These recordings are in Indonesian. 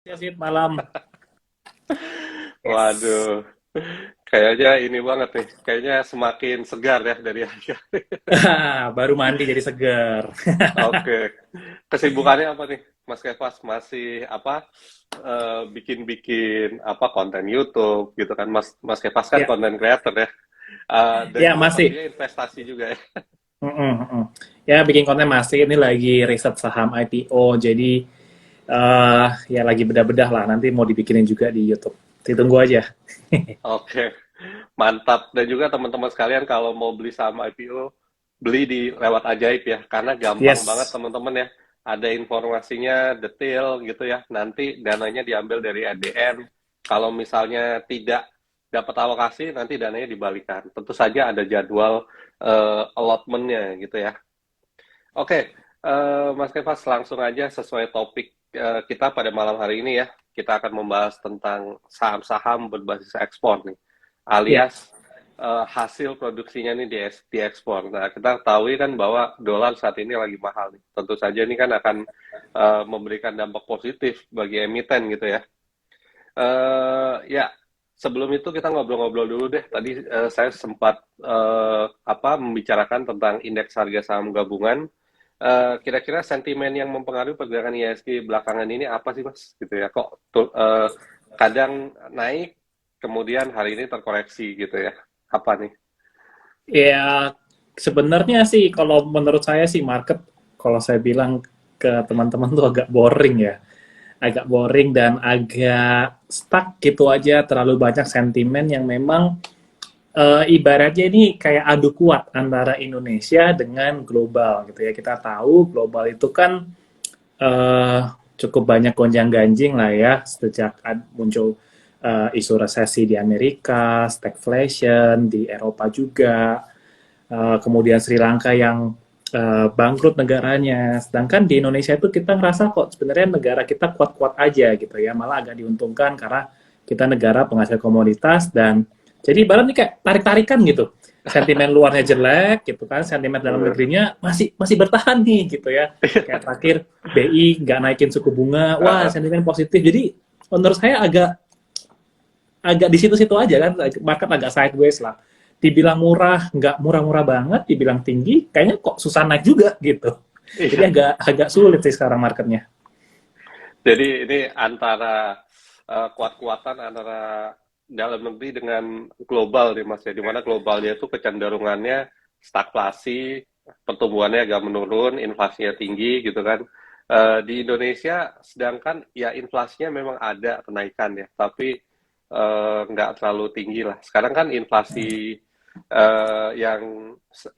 Ya sih malam. Yes. Waduh, kayaknya ini banget nih. Kayaknya semakin segar ya dari hari. Baru mandi jadi seger. Oke, kesibukannya apa nih, Mas Kevas? Masih apa? Bikin-bikin apa konten YouTube gitu kan? Mas Kevas kan Ya, konten creator ya. Dan ya juga masih. pastinya investasi juga ya. Mm-mm, mm. Ya bikin konten masih. Ini lagi riset saham IPO. Jadi ya lagi bedah-bedah lah. Nanti mau dibikinin juga di YouTube. Ditunggu aja. Oke, mantap. Dan juga teman-teman sekalian kalau mau beli saham IPO, beli di lewat Ajaib ya, karena gampang banget Yes. teman-teman ya. Ada informasinya detail gitu ya. Nanti dananya diambil dari ADN. Kalau misalnya tidak dapat alokasi, nanti dananya dibalikan. Tentu saja ada jadwal allotment-nya gitu ya. Oke, Mas Kevas, langsung aja sesuai topik kita pada malam hari ini ya. Kita akan membahas tentang saham-saham berbasis ekspor nih, Ya. alias hasil produksinya nih diekspor. Nah, kita tahu kan bahwa dolar saat ini lagi mahal nih. Tentu saja ini kan akan memberikan dampak positif bagi emiten gitu ya. Ya, sebelum itu kita ngobrol-ngobrol dulu deh. Tadi saya sempat apa membicarakan tentang indeks harga saham gabungan. Kira-kira sentimen yang mempengaruhi pergerakan IHSG belakangan ini apa sih, Mas? Gitu ya. Kok kadang naik, kemudian hari ini terkoreksi gitu ya. Apa nih? Ya sebenarnya sih kalau menurut saya sih market, kalau saya bilang ke teman-teman tuh agak boring ya. Agak boring dan agak stuck gitu aja, terlalu banyak sentimen yang memang ibaratnya ini kayak adu kuat antara Indonesia dengan global gitu ya. Kita tahu global itu kan eh, cukup banyak gonjang-ganjing lah ya sejak muncul isu resesi di Amerika, stagflation di Eropa juga, kemudian Sri Lanka yang bangkrut negaranya. Sedangkan di Indonesia itu kita ngerasa kok sebenarnya negara kita kuat-kuat aja gitu ya, malah agak diuntungkan karena kita negara penghasil komoditas dan jadi ibarat nih kayak tarik-tarikan gitu. Sentimen luarnya jelek gitu kan, sentimen dalam Eh, negerinya masih masih bertahan nih gitu ya. Kayak terakhir BI nggak naikin suku bunga, wah uh, sentimen positif. Jadi menurut saya agak agak di situ-situ aja kan, market agak sideways lah. Dibilang murah, nggak murah-murah banget, dibilang tinggi, kayaknya kok susah naik juga gitu. Jadi iya. agak agak sulit sih sekarang marketnya. Jadi ini antara kuat-kuatan antara dalam negeri dengan global nih Mas ya, di mana globalnya itu kecenderungannya stagflasi, pertumbuhannya agak menurun, inflasinya tinggi gitu kan. Di Indonesia sedangkan ya inflasinya memang ada kenaikan ya, tapi nggak terlalu tinggi lah. Sekarang kan inflasi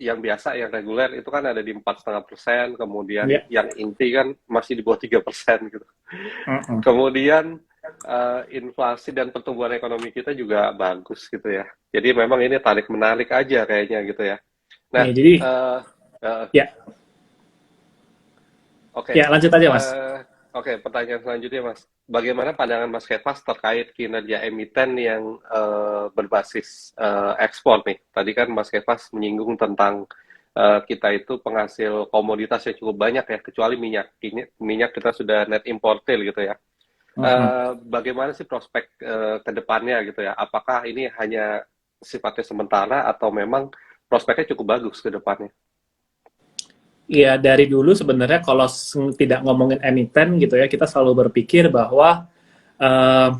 yang biasa, yang reguler itu kan ada di 4,5%, kemudian Ya, yang inti kan masih di bawah 3% gitu. uh-uh. Kemudian inflasi dan pertumbuhan ekonomi kita juga bagus gitu ya. Jadi memang ini tarik menarik aja kayaknya gitu ya. Nah, Nih, jadi uh, uh, ya, oke, ya lanjut aja mas. eh, oke, pertanyaan selanjutnya Mas. Bagaimana pandangan Mas Kevas terkait kinerja emiten yang berbasis ekspor nih? Tadi kan Mas Kevas menyinggung tentang kita itu penghasil komoditas yang cukup banyak ya, kecuali minyak. Minyak kita sudah net importer gitu ya. Uh-uh. Bagaimana sih prospek ke depannya gitu ya? Apakah ini hanya sifatnya sementara atau memang prospeknya cukup bagus ke depannya? Iya, dari dulu sebenarnya kalau tidak ngomongin emiten gitu ya, kita selalu berpikir bahwa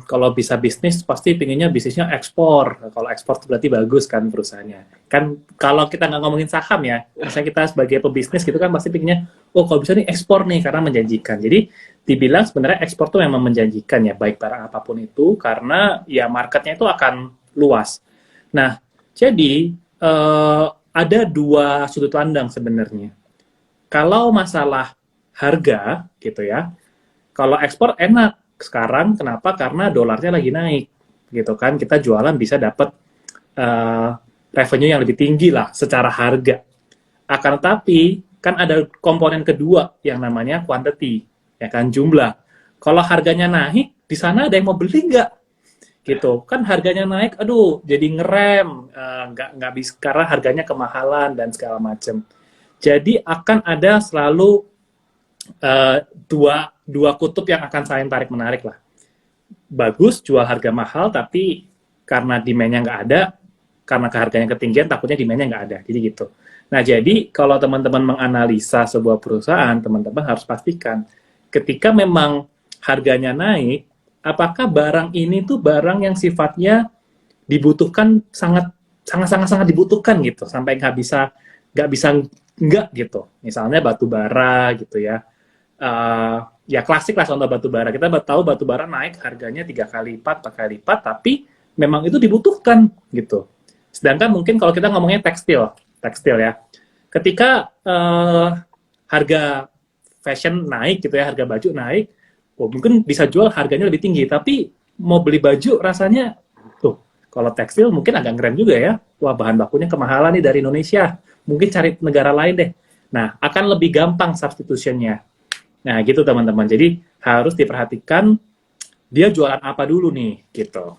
kalau bisa bisnis pasti pinginnya bisnisnya ekspor. Kalau ekspor itu berarti bagus kan perusahaannya. Kan kalau kita nggak ngomongin saham ya, misalnya kita sebagai pebisnis gitu kan pasti pinginnya, oh kalau bisa nih ekspor nih karena menjanjikan. Jadi dibilang sebenarnya ekspor tuh memang menjanjikan ya, baik barang apapun itu karena ya marketnya itu akan luas. Nah, jadi ada dua sudut pandang sebenarnya. Kalau masalah harga gitu ya, kalau ekspor enak sekarang kenapa? Karena dolarnya lagi naik gitu kan. Kita jualan bisa dapat uh, revenue yang lebih tinggi lah secara harga. Akan tetapi kan ada komponen kedua yang namanya quantity, ya kan jumlah. Kalau harganya naik, di sana ada yang mau beli nggak? Gitu kan harganya naik, aduh jadi ngerem, nggak bisa karena harganya kemahalan dan segala macam. Jadi akan ada selalu dua dua kutub yang akan saling tarik menarik lah. bagus, jual harga mahal, tapi karena demand-nya nggak ada, karena harganya ketinggian, takutnya demand-nya nggak ada. Jadi gitu. Nah, jadi kalau teman-teman menganalisa sebuah perusahaan, teman-teman harus pastikan ketika memang harganya naik, apakah barang ini tuh barang yang sifatnya dibutuhkan sangat dibutuhkan gitu, sampai nggak bisa nggak gitu. Misalnya batu bara gitu ya. Ya klasik lah contoh batu bara. Kita tahu batu bara naik harganya 3 kali lipat, 4 kali lipat, tapi memang itu dibutuhkan gitu. Sedangkan mungkin kalau kita ngomongnya tekstil ya. Ketika harga fashion naik gitu ya, harga baju naik, mungkin bisa jual harganya lebih tinggi, tapi mau beli baju rasanya tuh, kalau tekstil mungkin agak keren juga ya. Wah, bahan bakunya kemahalan nih dari Indonesia. Mungkin cari negara lain deh. Nah, akan lebih gampang substitution-nya. Nah, gitu teman-teman. Jadi harus diperhatikan dia jualan apa dulu nih, gitu.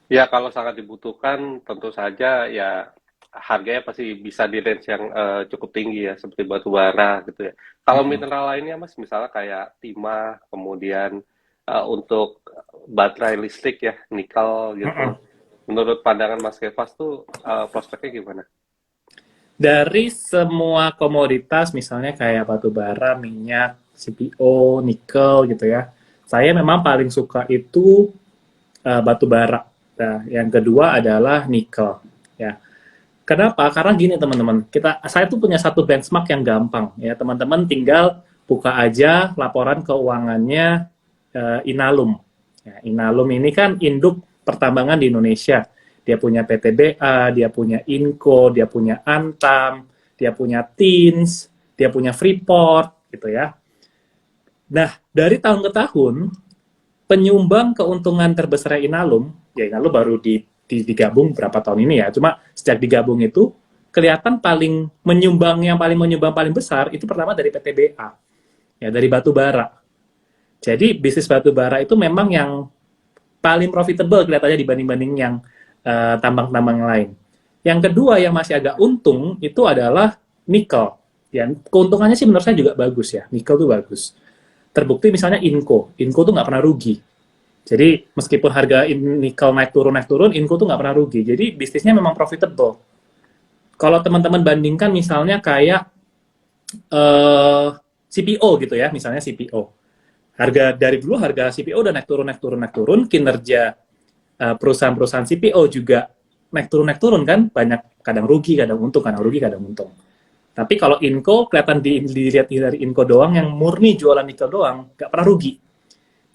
Ya, kalau sangat dibutuhkan, tentu saja ya harganya pasti bisa di range yang cukup tinggi ya, seperti batu bara gitu ya. Kalau mineral lainnya, Mas, misalnya kayak timah, kemudian untuk baterai listrik ya, nikel gitu. Menurut pandangan Mas Kevas tuh prospeknya gimana? Dari semua komoditas, misalnya kayak batu bara, minyak, CPO, nikel gitu ya, saya memang paling suka itu batu bara. Nah, yang kedua adalah nikel. Ya, kenapa? Karena gini teman-teman, saya tuh punya satu benchmark yang gampang ya, teman-teman tinggal buka aja laporan keuangannya Inalum. Ya, Inalum ini kan induk pertambangan di Indonesia. Dia punya PTBA, dia punya Inco, dia punya Antam, dia punya Tins, dia punya Freeport, gitu ya. Nah, dari tahun ke tahun, penyumbang keuntungan terbesar Inalum, ya Inalum baru digabung berapa tahun ini ya, cuma sejak digabung itu, kelihatan paling menyumbang paling besar, itu pertama dari PTBA, ya dari batu bara. Jadi bisnis batu bara itu memang yang paling profitable kelihatannya dibanding yang tambang-tambang lain. Yang kedua yang masih agak untung itu adalah nikel. Ya, keuntungannya sih menurut saya juga bagus ya. Nikel tuh bagus. Terbukti misalnya Inco tuh nggak pernah rugi. Jadi meskipun harga nikel naik turun, Inco tuh nggak pernah rugi. Jadi bisnisnya memang profitable. Kalau teman-teman bandingkan misalnya kayak CPO gitu ya, misalnya CPO. Dari dulu harga CPO udah naik turun, kinerja perusahaan-perusahaan CPO juga naik turun kan, banyak kadang rugi, kadang untung, kadang rugi, kadang untung. Tapi kalau Inco, kelihatan dilihat dari Inco doang, yang murni jualan nikel doang, nggak pernah rugi.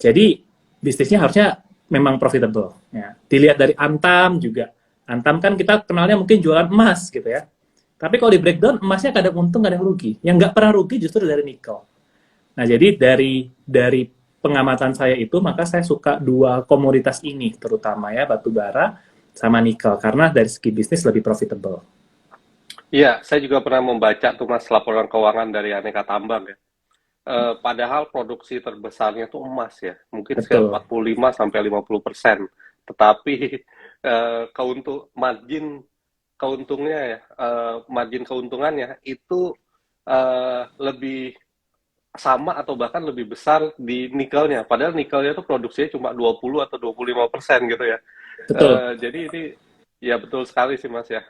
Jadi, bisnisnya harusnya memang profitable. Ya. Dilihat dari Antam juga. Antam kan kita kenalnya mungkin jualan emas gitu ya. Tapi kalau di breakdown, emasnya kadang untung, kadang rugi. Yang nggak pernah rugi justru dari nikel. Nah, jadi dari pengamatan saya itu, maka saya suka dua komoditas ini, terutama ya batu bara sama nikel, karena dari segi bisnis lebih profitable. Iya, saya juga pernah membaca tuh Mas laporan keuangan dari Aneka Tambang ya. Padahal produksi terbesarnya tuh emas ya, mungkin sekitar Betul. 45 sampai 50%. Tetapi keuntungnya ya, margin keuntungannya itu lebih sama atau bahkan lebih besar di nikelnya. Padahal nikelnya tuh produksinya cuma 20 atau 25% gitu ya. Betul. Jadi ini ya betul sekali sih Mas ya.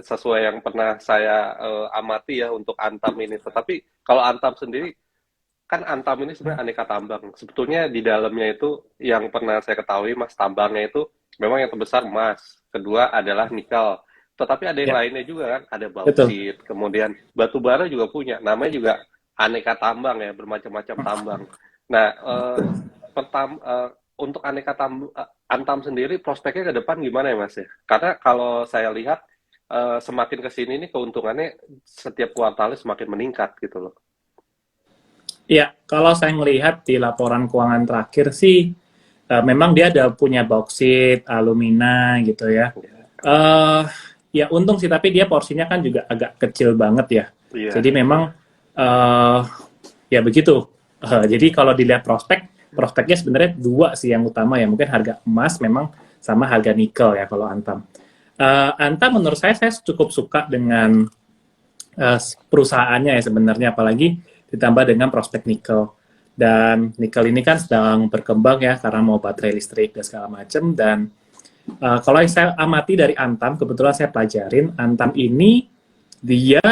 Sesuai yang pernah saya amati ya untuk Antam ini. Tetapi kalau Antam sendiri, kan Antam ini sebenarnya aneka tambang. Sebetulnya di dalamnya itu yang pernah saya ketahui Mas, tambangnya itu memang yang terbesar emas. Kedua adalah nikel. Tetapi ada yang Ya, lainnya juga kan, ada betul. bauksit, kemudian batu bara juga punya. Namanya juga aneka tambang ya, bermacam-macam tambang. Nah, untuk Antam sendiri prospeknya ke depan gimana ya Mas ya? Karena kalau saya lihat semakin ke sini nih keuntungannya setiap kuartalnya semakin meningkat gitu loh. Ya, kalau saya melihat di laporan keuangan terakhir sih, memang dia ada punya bauksit, alumina gitu ya. eh Ya untung sih, tapi dia porsinya kan juga agak kecil banget ya. Iya. Jadi memang eh ya begitu. Jadi kalau dilihat prospeknya sebenarnya dua sih yang utama ya. Mungkin harga emas memang sama harga nikel ya kalau Antam. Antam menurut saya cukup suka dengan perusahaannya ya sebenarnya, apalagi ditambah dengan prospek nikel. Dan nikel ini kan sedang berkembang ya karena mau baterai listrik dan segala macam. Dan kalau yang saya amati dari Antam, kebetulan saya pelajarin, Antam ini dia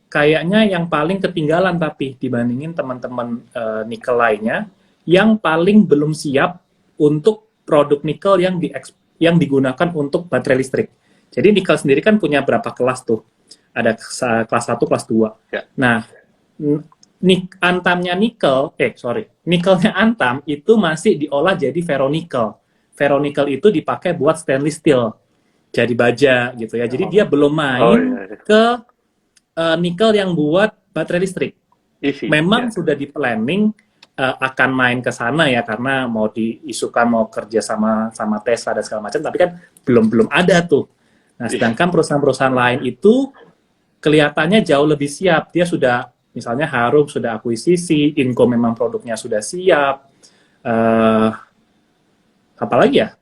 kayaknya yang paling ketinggalan tapi dibandingin teman-teman nikel lainnya yang paling belum siap untuk produk nikel yang digunakan untuk baterai listrik. Jadi nikel sendiri kan punya berapa kelas tuh? Ada kelas 1, kelas 2. Ya. Nah, Antamnya nikelnya Antam itu masih diolah jadi ferronikel. Ferronikel itu dipakai buat stainless steel, jadi baja gitu ya. Jadi dia belum main ke nikel yang buat baterai listrik. Memang sudah di planning akan main ke sana ya karena mau diisukan mau kerja sama Tesla dan segala macam, tapi kan belum ada tuh. Nah, sedangkan perusahaan-perusahaan lain itu kelihatannya jauh lebih siap. Dia sudah misalnya Harum sudah akuisisi, Inco memang produknya sudah siap. Apalagi ya?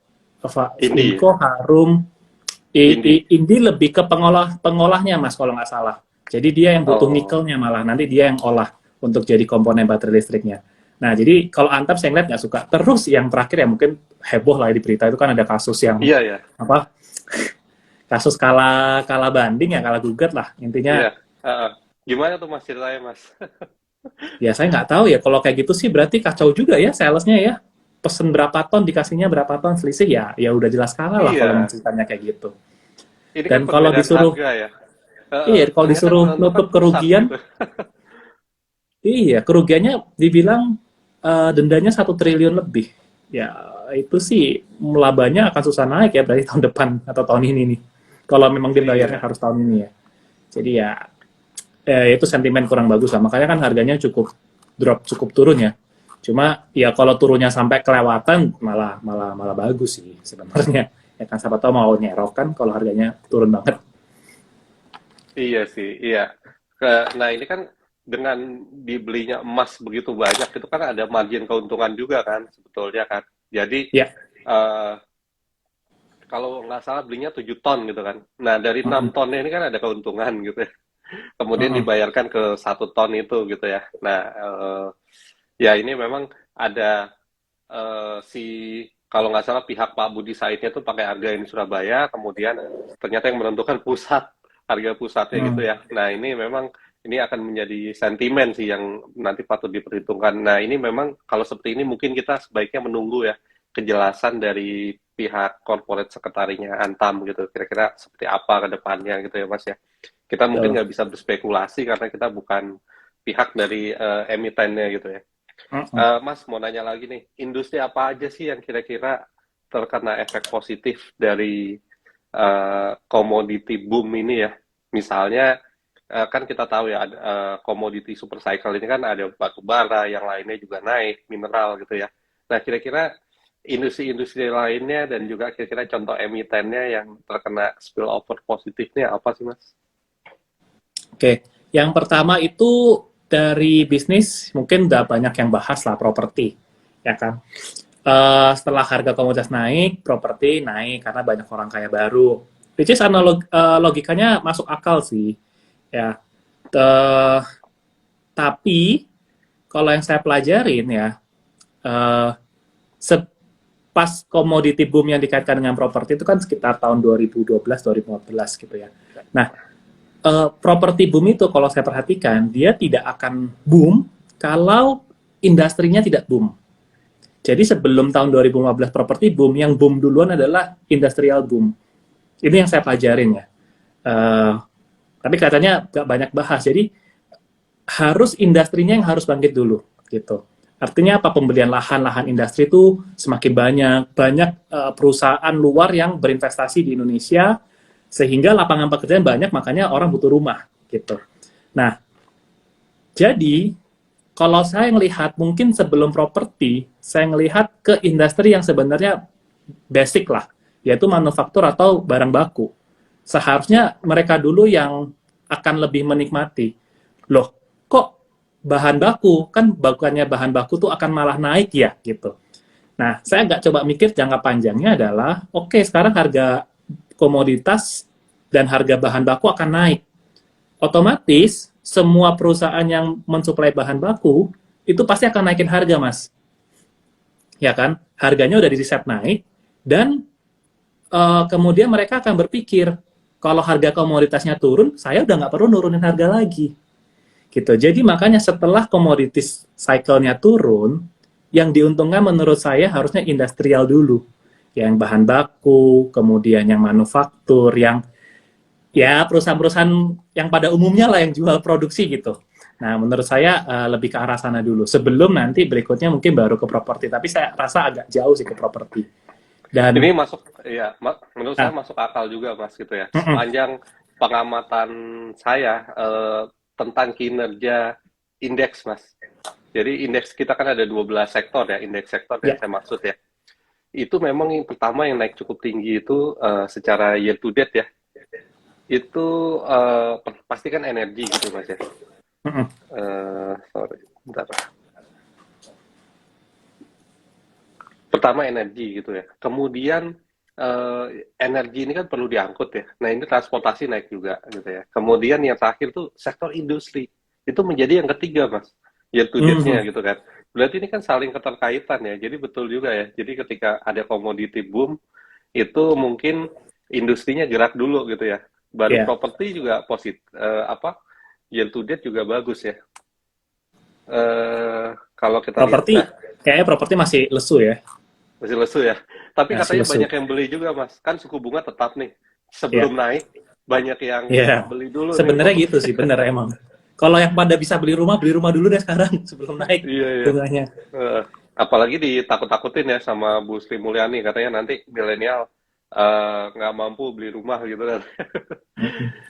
Inco, Harum, Indi lebih ke pengolahnya Mas kalau nggak salah. Jadi dia yang butuh nikelnya malah, nanti dia yang olah untuk jadi komponen baterai listriknya. Nah, jadi kalau Antam saya ngeliat nggak suka. Terus yang terakhir ya mungkin heboh lah di berita itu kan ada kasus yang apa? Kasus kalah banding ya, kalah gugat lah intinya. Gimana tuh Mas ceritanya Mas? Ya saya nggak tahu ya, kalau kayak gitu sih berarti kacau juga ya salesnya ya. Pesen berapa ton dikasihnya berapa ton selisih ya udah jelas kalah lah kalau ceritanya kayak gitu. Ini dan kan kalau disuruh ya? Kalau disuruh nutup kerugian gitu. Iya, kerugiannya dibilang dendanya 1 triliun lebih. Ya itu sih labanya akan susah naik ya berarti tahun depan atau tahun ini nih. Kalau memang dia bayarnya harus tahun ini ya. Jadi ya itu sentimen kurang bagus lah. Makanya kan harganya cukup turun ya. Cuma ya kalau turunnya sampai kelewatan malah bagus sih sebenarnya. Ya kan siapa tahu mau nyerok kan kalau harganya turun banget. Iya sih, iya. Nah ini kan dengan dibelinya emas begitu banyak itu kan ada margin keuntungan juga kan sebetulnya kan. Jadi kalau nggak salah belinya 7 ton gitu kan. Nah dari 6 tonnya ini kan ada keuntungan gitu ya. Kemudian dibayarkan ke 1 ton itu gitu ya. Nah ya ini memang ada kalau nggak salah pihak Pak Budi Saidnya tuh pakai harga ini Surabaya, kemudian ternyata yang menentukan harga pusatnya gitu ya. Nah ini memang ini akan menjadi sentimen sih yang nanti patut diperhitungkan. Nah ini memang kalau seperti ini mungkin kita sebaiknya menunggu ya kejelasan dari pihak corporate sekretarinya Antam gitu. Kira-kira seperti apa ke depannya gitu ya Mas ya. Kita mungkin nggak bisa berspekulasi karena kita bukan pihak dari emitennya gitu ya. Mas mau nanya lagi nih, industri apa aja sih yang kira-kira terkena efek positif dari commodity boom ini ya? Misalnya kan kita tahu ya commodity super cycle ini kan ada batu bara, yang lainnya juga naik, mineral gitu ya. Nah kira-kira industri-industri lainnya dan juga kira-kira contoh emitennya yang terkena spillover positifnya apa sih Mas? Oke, yang pertama itu dari bisnis mungkin udah banyak yang bahas lah properti, ya kan. Setelah harga komoditas naik, properti naik karena banyak orang kaya baru. Which is logikanya masuk akal sih, ya. Tapi kalau yang saya pelajarin ya, pas komoditi boom yang dikaitkan dengan properti itu kan sekitar tahun 2012-2015 gitu ya. Nah, properti boom itu kalau saya perhatikan dia tidak akan boom kalau industrinya tidak boom. Jadi sebelum tahun 2015 properti boom, yang boom duluan adalah industrial boom. Ini yang saya pelajarin ya. Tapi katanya nggak banyak bahas. Jadi harus industrinya yang harus bangkit dulu gitu. Artinya apa? Pembelian lahan industri itu semakin banyak perusahaan luar yang berinvestasi di Indonesia. Sehingga lapangan pekerjaan banyak, makanya orang butuh rumah, gitu. Nah, jadi, kalau saya melihat, mungkin sebelum properti, saya melihat ke industri yang sebenarnya basic lah, yaitu manufaktur atau barang baku. Seharusnya mereka dulu yang akan lebih menikmati. Loh, kok bahan baku? Kan bukannya bahan baku tuh akan malah naik ya, gitu. Nah, saya nggak coba mikir jangka panjangnya adalah, oke, sekarang harga komoditas dan harga bahan baku akan naik. Otomatis, semua perusahaan yang mensuplai bahan baku, itu pasti akan naikin harga, Mas. Ya kan? Harganya udah di riset naik, dan kemudian mereka akan berpikir, kalau harga komoditasnya turun, saya udah nggak perlu nurunin harga lagi. Gitu. Jadi makanya setelah komoditas cycle-nya turun, yang diuntungkan menurut saya harusnya industrial dulu. Yang bahan baku, kemudian yang manufaktur, yang ya perusahaan-perusahaan yang pada umumnya lah yang jual produksi gitu. Nah, menurut saya lebih ke arah sana dulu. Sebelum nanti berikutnya mungkin baru ke properti. Tapi saya rasa agak jauh sih ke properti. Dan, Ini masuk, ya, menurut saya nah, masuk akal juga, Mas, gitu ya. Sepanjang pengamatan saya tentang kinerja indeks, Mas. Jadi indeks kita kan ada 12 sektor ya, indeks sektor yang ya, saya maksud ya. Itu memang yang pertama yang naik cukup tinggi itu secara year to date ya. Itu pasti kan energi gitu, Mas ya. Sorry, bentar. Pertama energi gitu ya. Kemudian energi ini kan perlu diangkut ya. Nah ini transportasi naik juga gitu ya. Kemudian yang terakhir tuh sektor industri. Itu menjadi yang ketiga, Mas. Year to date-nya gitu kan. Berarti ini kan saling keterkaitan ya. Jadi betul juga ya. Jadi ketika ada commodity boom, itu mungkin industrinya gerak dulu gitu ya. Baru ya, properti juga positif, year to date juga bagus ya. Kalau kita lihat, properti, nah kayaknya properti masih lesu ya. masih lesu ya. Tapi Masih katanya lesu. banyak yang beli juga, Mas. Kan suku bunga tetap nih. Ya, Sebelum naik, banyak yang ya. beli dulu nih Sebenarnya untuk gitu sih, bener emang. Kalau yang pada bisa beli rumah dulu deh sekarang sebelum naik iya iya. bunganya. Eh, apalagi ditakut-takutin ya sama Bu Sri Mulyani katanya nanti milenial nggak mampu beli rumah gitu kan.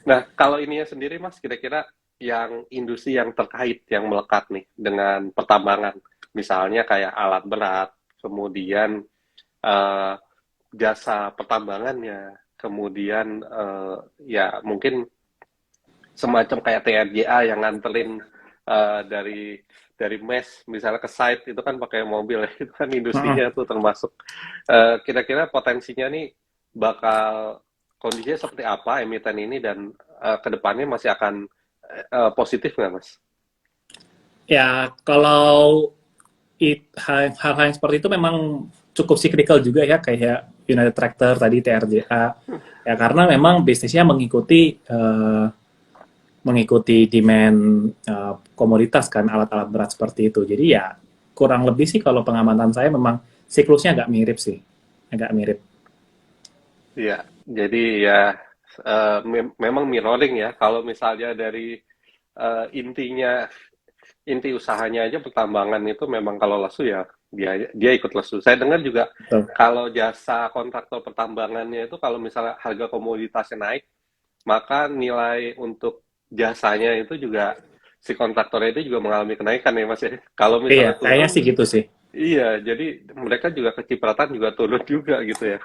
Nah, kalau ininya sendiri Mas, kira-kira yang industri yang terkait yang melekat nih dengan pertambangan, misalnya kayak alat berat, kemudian eh, jasa pertambangannya, kemudian ya mungkin semacam kayak TRJA yang nganterin dari mes misalnya ke site itu kan pakai mobil ya, itu kan industrinya tuh termasuk. Kira-kira potensinya nih bakal kondisinya seperti apa emiten ini dan kedepannya masih akan positif nggak Mas? Ya, kalau hal-hal yang seperti itu memang cukup cyclical juga ya, kayak United Tractor tadi, TRJA. Ya, karena memang bisnisnya mengikuti demand komoditas kan, alat-alat berat seperti itu. Jadi ya kurang lebih sih kalau pengamatan saya memang siklusnya agak mirip sih, agak mirip. Iya, jadi ya memang mirroring ya. Kalau misalnya dari intinya inti usahanya aja pertambangan itu memang kalau lesu ya dia ikut lesu. Saya dengar juga Betul. kalau jasa kontraktor pertambangannya itu kalau misalnya harga komoditasnya naik, maka nilai untuk jasanya itu juga si kontraktornya itu juga mengalami kenaikan ya Mas ya. Kalau Iya, misalnya kayaknya turun, sih gitu sih. iya jadi mereka juga kecipratan juga turun juga gitu ya.